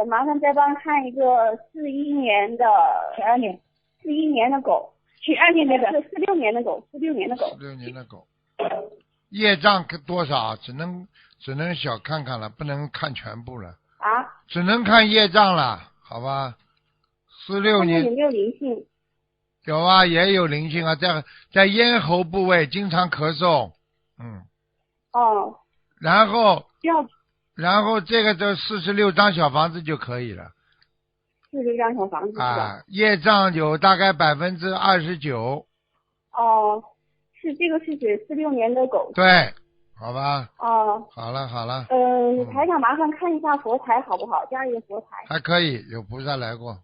麻烦再帮看一个41年的41年的狗，42年的46年的狗，46年的狗，46年的狗，业障多少？只能小看看了，不能看全部了。啊？只能看业障了，好吧？46年有没有灵性？有啊，也有灵性啊，在咽喉部位经常咳嗽，哦。然后这个就46张小房子就可以了。46张小房子是吧？啊，业障有大概29%。哦，这个是指46年的狗。对，好吧。哦。好了。台长麻烦看一下佛台好不好？家里的佛台。还可以，有菩萨来过。